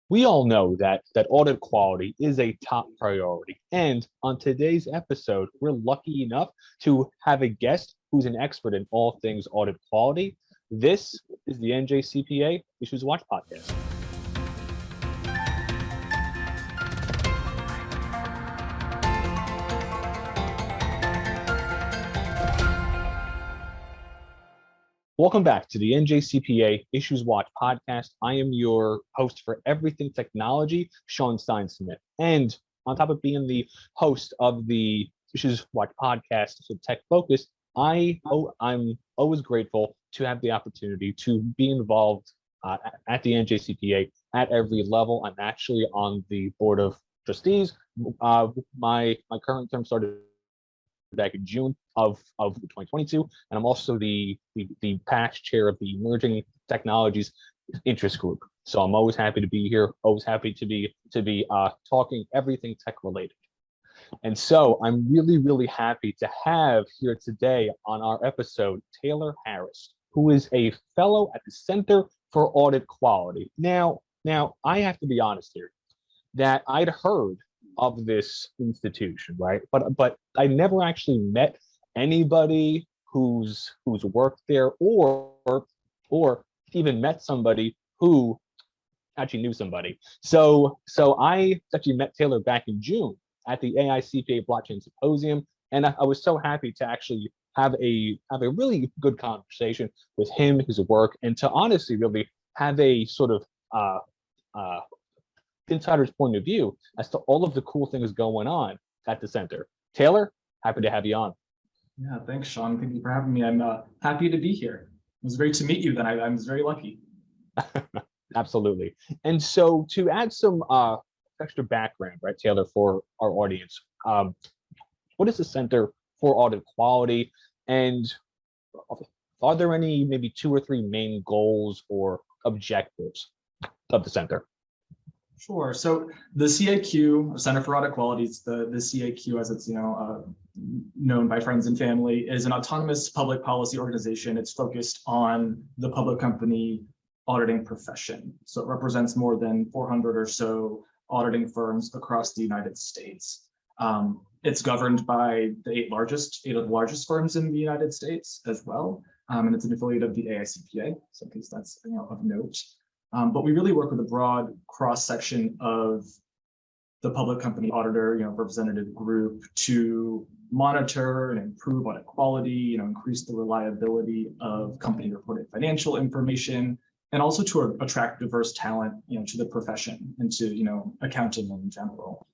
We all know that audit quality is a top priority. And on today's episode, we're lucky enough to have a guest who's an expert in all things audit quality. This is the NJCPA Issues Watch podcast. Welcome back to the NJCPA Issues Watch podcast. I am your host for everything technology, Sean Stein Smith. And on top of being the host of the Issues Watch podcast, so tech focused, I'm always grateful to have the opportunity to be involved at the NJCPA at every level. I'm actually on the board of trustees. My current term started back in June of 2022, and I'm also the past chair of the Emerging Technologies Interest Group. So I'm always happy to be here, always happy to be talking everything tech related. And so I'm really happy to have here today on our episode Taylor Harris, who is a fellow at the Center for Audit Quality. Now I have to be honest here that I'd heard of this institution, right? But I never actually met anybody who's worked there or even met somebody who actually knew somebody. So I actually met Taylor back in June at the AICPA Blockchain Symposium, and I was so happy to actually have a really good conversation with him, his work, and to honestly really have a sort of insider's point of view as to all of the cool things going on at the center. Taylor, happy to have you on. Yeah, thanks, Sean. Thank you for having me. I'm happy to be here. It was great to meet you. Then I was very lucky. Absolutely. And so to add some extra background, right, Taylor, for our audience, what is the Center for Audit Quality, and are there any maybe 2 or 3 main goals or objectives of the center? Sure. So the CAQ, Center for Audit Quality, it's the CAQ as it's known by friends and family, is an autonomous public policy organization. It's focused on the public company auditing profession. So it represents more than 400 or so auditing firms across the United States. It's governed by the 8 of the largest firms in the United States as well, and it's an affiliate of the AICPA. So in case that's of note. But we really work with a broad cross-section of the public company auditor, representative group to monitor and improve audit quality, increase the reliability of company reported financial information, and also to attract diverse talent, to the profession and to, accounting in general.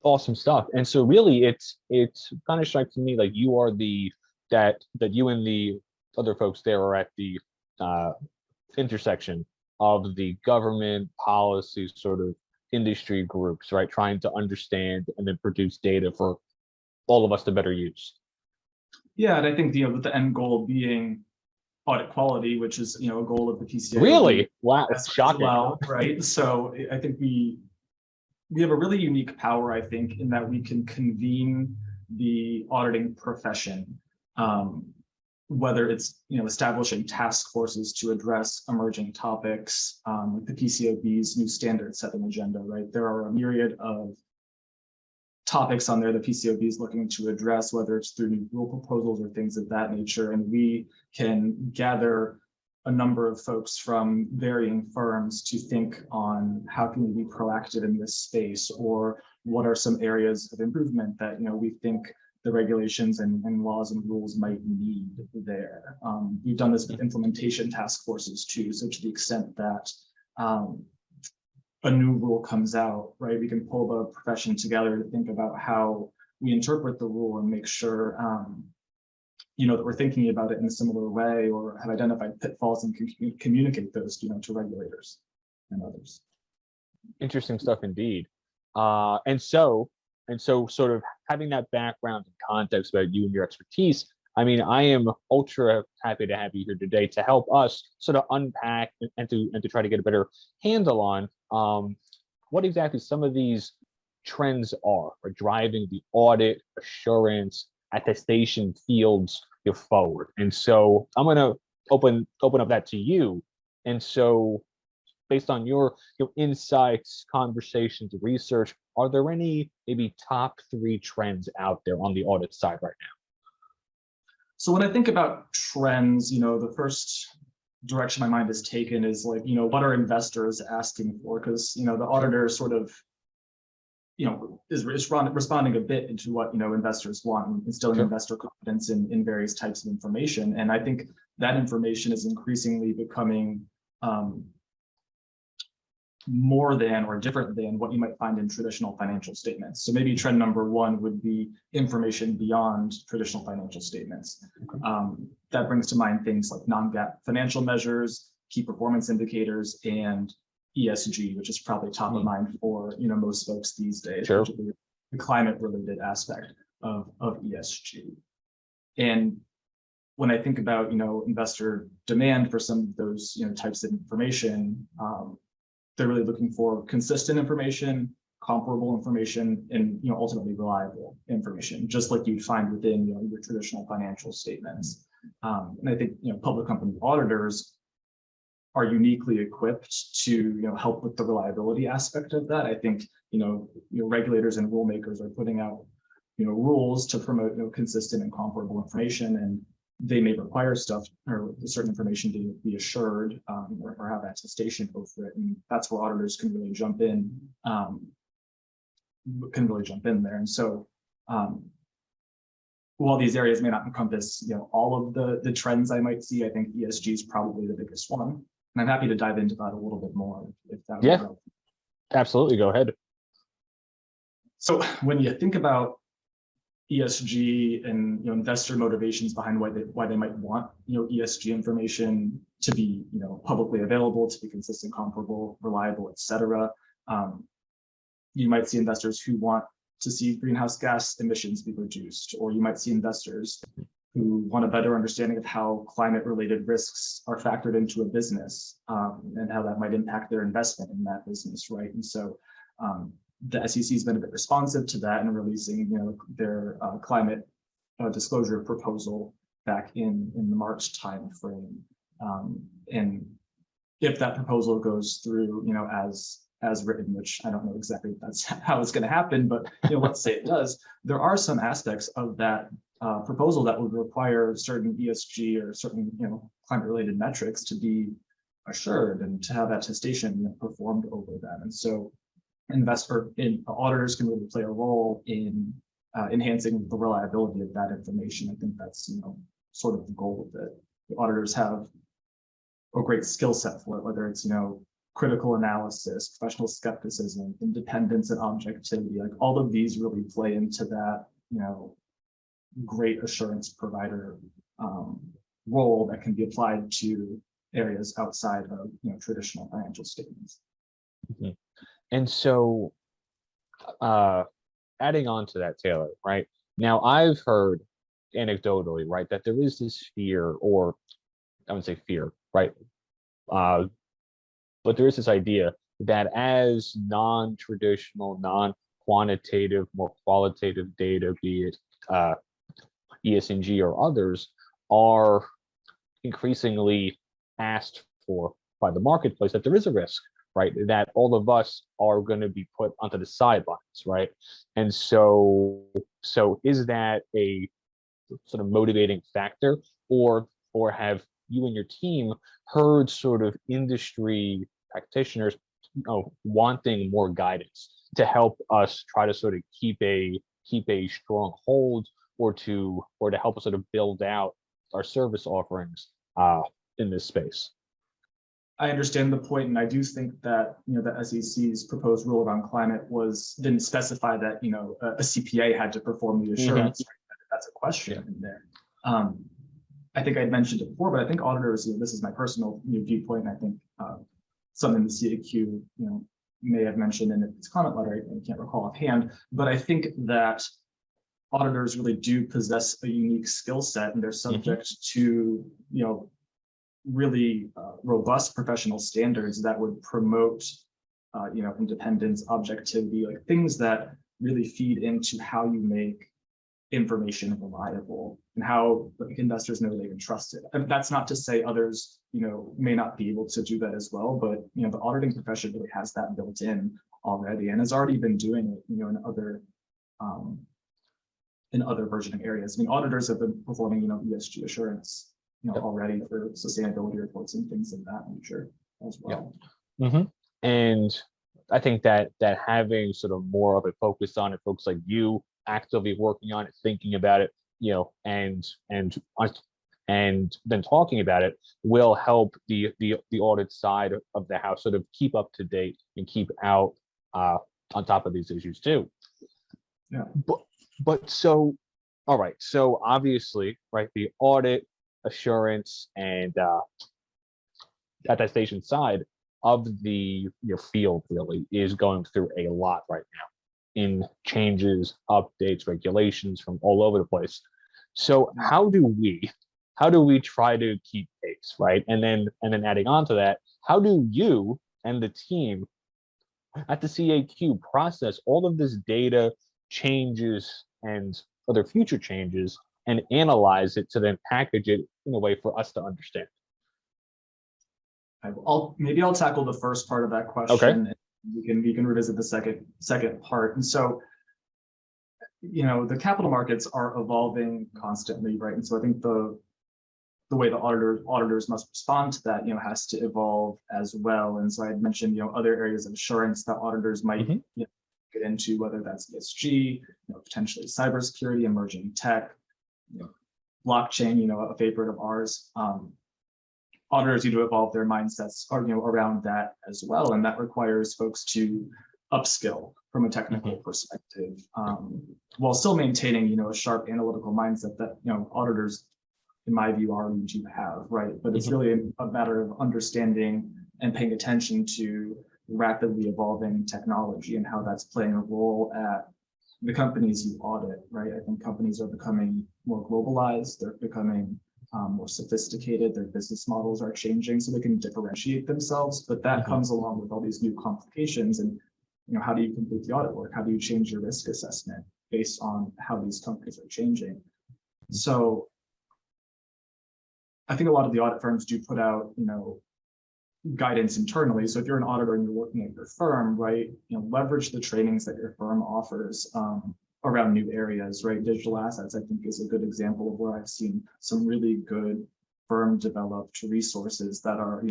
Awesome stuff. And so really it's kind of strikes me like you are that you and the other folks there are at the intersection of the government policy sort of industry groups, right? Trying to understand and then produce data for all of us to better use. Yeah, and I think with the end goal being audit quality, which is a goal of the PCA. Really? Wow, it's shocking. Well, right. So I think we have a really unique power, I think, in that we can convene the auditing profession. Whether it's establishing task forces to address emerging topics, like the PCAOB's new standard setting agenda, right? There are a myriad of topics on there the PCAOB is looking to address, whether it's through new rule proposals or things of that nature. And we can gather a number of folks from varying firms to think on how can we be proactive in this space, or what are some areas of improvement that we think the regulations and laws and rules might need there. We've done this with implementation task forces too. So to the extent that a new rule comes out, right, we can pull the profession together to think about how we interpret the rule and make sure, that we're thinking about it in a similar way, or have identified pitfalls and can communicate those, to regulators and others. Interesting stuff indeed. And so sort of having that background and context about you and your expertise, I mean, I am ultra happy to have you here today to help us sort of unpack and to try to get a better handle on what exactly some of these trends are driving the audit, assurance, attestation fields forward. And so I'm going to open up that to you. And so based on your insights, conversations, research, are there any maybe top 3 trends out there on the audit side right now? So when I think about trends, the first direction my mind is taken is like, what are investors asking for? Because, the auditor sort of, is responding a bit into what, investors want, and instilling investor confidence in various types of information. And I think that information is increasingly becoming more than or different than what you might find in traditional financial statements. So maybe trend number 1 would be information beyond traditional financial statements. That brings to mind things like non-GAAP financial measures, key performance indicators, and ESG, which is probably top of mind for most folks these days, particularly the climate-related aspect of ESG. And when I think about investor demand for some of those types of information, they're really looking for consistent information, comparable information, and ultimately reliable information, just like you'd find within your traditional financial statements. And I think public company auditors are uniquely equipped to help with the reliability aspect of that. I think regulators and rule makers are putting out rules to promote consistent and comparable information, and they may require stuff or certain information to be assured or have attestation over it, and that's where auditors can really jump in. There, and so while these areas may not encompass all of the trends I might see, I think ESG is probably the biggest one, and I'm happy to dive into that a little bit more if that would help. Absolutely, go ahead. So when you think about ESG and investor motivations behind why they might want ESG information to be publicly available, to be consistent, comparable, reliable, etc. You might see investors who want to see greenhouse gas emissions be reduced, or you might see investors who want a better understanding of how climate-related risks are factored into a business, and how that might impact their investment in that business, right? And so the SEC has been a bit responsive to that and releasing their climate disclosure proposal back in the March timeframe. And if that proposal goes through as written, which I don't know exactly if that's how it's going to happen, but let's say it does, there are some aspects of that proposal that would require certain ESG or certain climate-related metrics to be assured and to have attestation performed over them. And so auditors can really play a role in enhancing the reliability of that information. I think that's sort of the goal of it. The auditors have a great skill set for it, whether it's critical analysis, professional skepticism, independence, and objectivity. Like all of these really play into that great assurance provider role that can be applied to areas outside of traditional financial statements. Mm-hmm. And so, adding on to that, Taylor, right? Now, I've heard anecdotally, right, that there is this fear, or I wouldn't say fear, right? But there is this idea that as non-traditional, non-quantitative, more qualitative data, be it ESG or others, are increasingly asked for by the marketplace, that there is a risk, right, that all of us are going to be put onto the sidelines, right? And so is that a sort of motivating factor, or have you and your team heard sort of industry practitioners wanting more guidance to help us try to sort of keep a strong hold, or to help us sort of build out our service offerings in this space? I understand the point, and I do think that the SEC's proposed rule around climate didn't specify that a CPA had to perform the assurance. Mm-hmm. That's a question in there. I think I'd mentioned it before, but I think auditors, this is my personal viewpoint, and I think something the CAQ may have mentioned in its comment letter. I can't recall offhand, but I think that auditors really do possess a unique skill set, and they're subject to really robust professional standards that would promote independence, objectivity, like things that really feed into how you make information reliable. and how investors know they can trust it. And that's not to say others, may not be able to do that as well, but the auditing profession really has that built in already and has already been doing it, in other versioning areas. I mean, auditors have been performing, ESG assurance, already for sustainability reports and things of that nature as well. And I think that having sort of more of a focus on it, folks like you actively working on it, thinking about it, and then talking about it will help the audit side of the house sort of keep up to date and keep out on top of these issues too. Yeah. But so, all right. So obviously, right, the audit assurance and attestation side of your field really is going through a lot right now in changes, updates, regulations from all over the place. So how do we try to keep pace, right? And then adding on to that, how do you and the team at the CAQ process all of this data, changes, and other future changes and analyze it to then package it in a way for us to understand? Maybe I'll tackle the first part of that question. Okay. And we can revisit the second part. And so, the capital markets are evolving constantly, right? And so I think the way the auditors must respond to that, has to evolve as well. And so I had mentioned, other areas of assurance that auditors might get into, whether that's ESG, potentially cybersecurity, emerging tech, blockchain, a favorite of ours. Auditors need to evolve their mindsets around that as well. And that requires folks to upskill from a technical perspective, while still maintaining, a sharp analytical mindset that, auditors, in my view, already do have, right? But it's really a matter of understanding and paying attention to rapidly evolving technology and how that's playing a role at the companies you audit, right? I think companies are becoming more globalized. They're becoming more sophisticated. Their business models are changing so they can differentiate themselves. But that comes along with all these new complications. And how do you complete the audit work? How do you change your risk assessment based on how these companies are changing? So I think a lot of the audit firms do put out, guidance internally. So if you're an auditor and you're working at your firm, right, leverage the trainings that your firm offers around new areas, right? Digital assets, I think, is a good example of where I've seen some really good firm developed resources that are,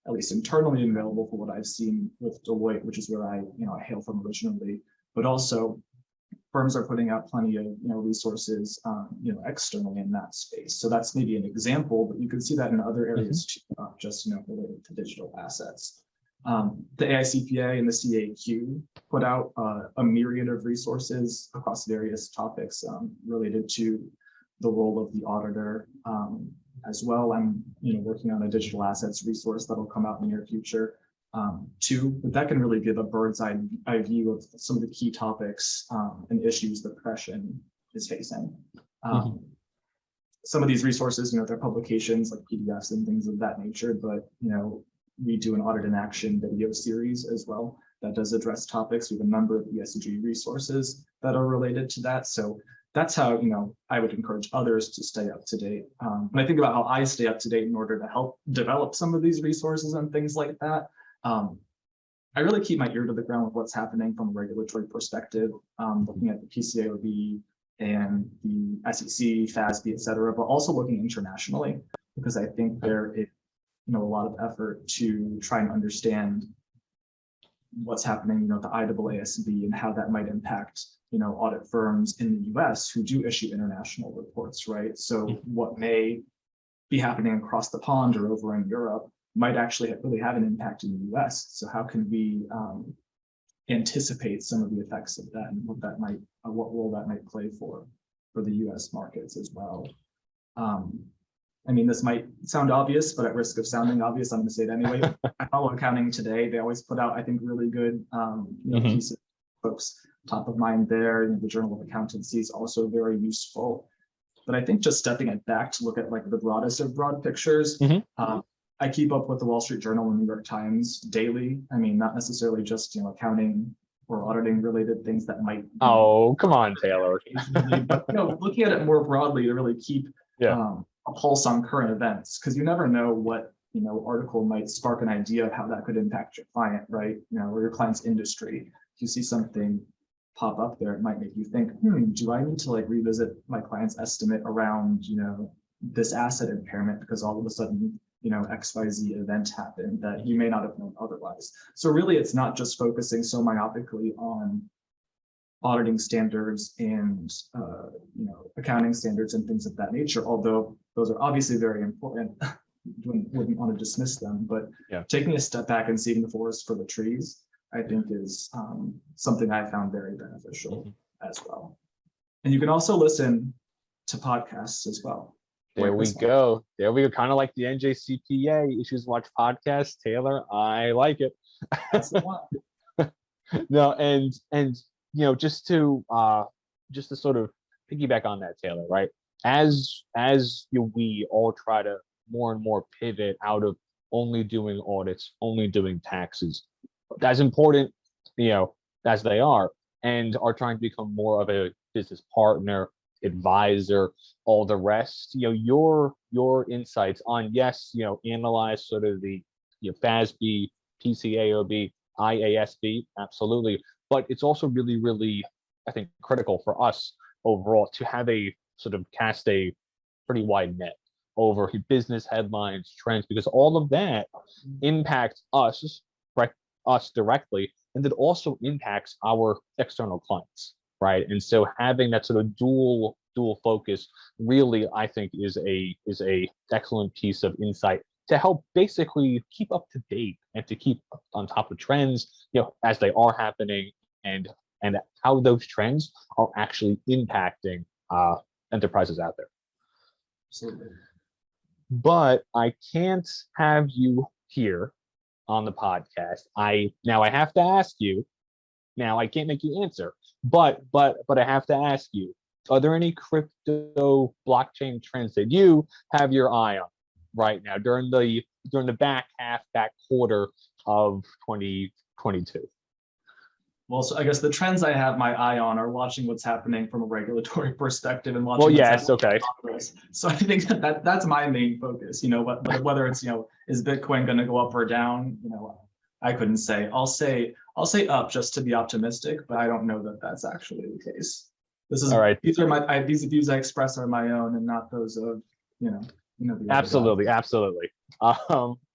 at least internally available for what I've seen with Deloitte, which is where I hail from originally, but also firms are putting out plenty of, resources, externally in that space. So that's maybe an example, but you can see that in other areas too, not just, related to digital assets. The AICPA and the CAQ put out a myriad of resources across various topics related to the role of the auditor as well. I'm working on a digital assets resource that'll come out in the near future too, but that can really give a bird's eye view of some of the key topics and issues the profession is facing. Some of these resources, they're publications like PDFs and things of that nature, but we do an audit in action video series as well that does address topics. We have a number of ESG resources that are related to that. So that's how, I would encourage others to stay up to date. When I think about how I stay up to date in order to help develop some of these resources and things like that, I really keep my ear to the ground with what's happening from a regulatory perspective, looking at the PCAOB and the SEC, FASB, et cetera, but also looking internationally, because I think there is a lot of effort to try and understand what's happening, at the IAASB and how that might impact, audit firms in the US who do issue international reports, right? So what may be happening across the pond or over in Europe might actually really have an impact in the US. So how can we anticipate some of the effects of that and what role that might play for the US markets as well? I mean, this might sound obvious, but at risk of sounding obvious, I'm going to say it anyway. I follow Accounting Today. They always put out, I think, really good pieces. Folks top of mind there. The Journal of Accountancy is also very useful. But I think just stepping it back to look at like the broadest of broad pictures. I keep up with the Wall Street Journal and New York Times daily. I mean, not necessarily just accounting or auditing related things that might. Oh, come on, Taylor. But looking at it more broadly to really keep a pulse on current events, because you never know what article might spark an idea of how that could impact your client, right? Or your client's industry. If you see something pop up there, it might make you think, do I need to revisit my client's estimate around this asset impairment because all of a sudden XYZ event happened that you may not have known otherwise. So really, it's not just focusing so myopically on auditing standards and accounting standards and things of that nature, although those are obviously very important. Wouldn't want to dismiss them, but taking a step back and seeing the forest for the trees, I think is something I found very beneficial as well. And you can also listen to podcasts as well. There we go. Kind of like the NJCPA Issues Watch podcast. Taylor, I like it. That's the one. No, and just to sort of piggyback on that, Taylor, right? As we all try to more and more pivot out of only doing audits, only doing taxes, as important, as they are, and are trying to become more of a business partner, advisor, all the rest, your insights on, analyze sort of the FASB, PCAOB, IASB, absolutely. But it's also really, really, I think, critical for us overall to have a sort of cast a pretty wide net over business headlines, trends, because all of that impacts us directly, and it also impacts our external clients, right? And so having that sort of dual focus really, I think, is a excellent piece of insight to help basically keep up to date and to keep on top of trends, as they are happening, and how those trends are actually impacting enterprises out there. Absolutely. But I can't have you here on the podcast. I have to ask you. Now I can't make you answer, but I have to ask you: are there any crypto blockchain trends that you have your eye on right now during the back quarter of 2022? Well, so I guess the trends I have my eye on are watching what's happening from a regulatory perspective and watching. Well, yes, okay. So I think that's my main focus. Whether it's is Bitcoin going to go up or down? I couldn't say. I'll say up just to be optimistic, but I don't know that that's actually the case. This is all right. These are these views I express are my own and not those of the absolutely.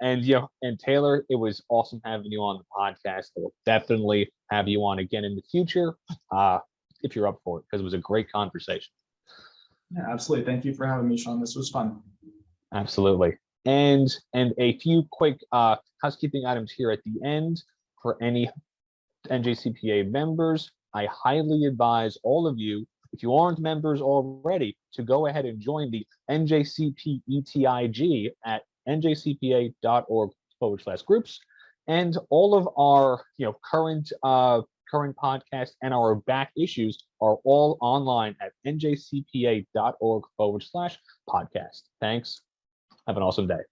And Taylor, it was awesome having you on the podcast. I will definitely have you on again in the future if you're up for it, because it was a great conversation. Yeah, absolutely. Thank you for having me, Sean. This was fun. Absolutely. And a few quick housekeeping items here at the end for any NJCPA members. I highly advise all of you, if you aren't members already, to go ahead and join the NJCPETIG at njcpa.org/groups. And all of our current podcasts and our back issues are all online at njcpa.org/podcast. Thanks. Have an awesome day.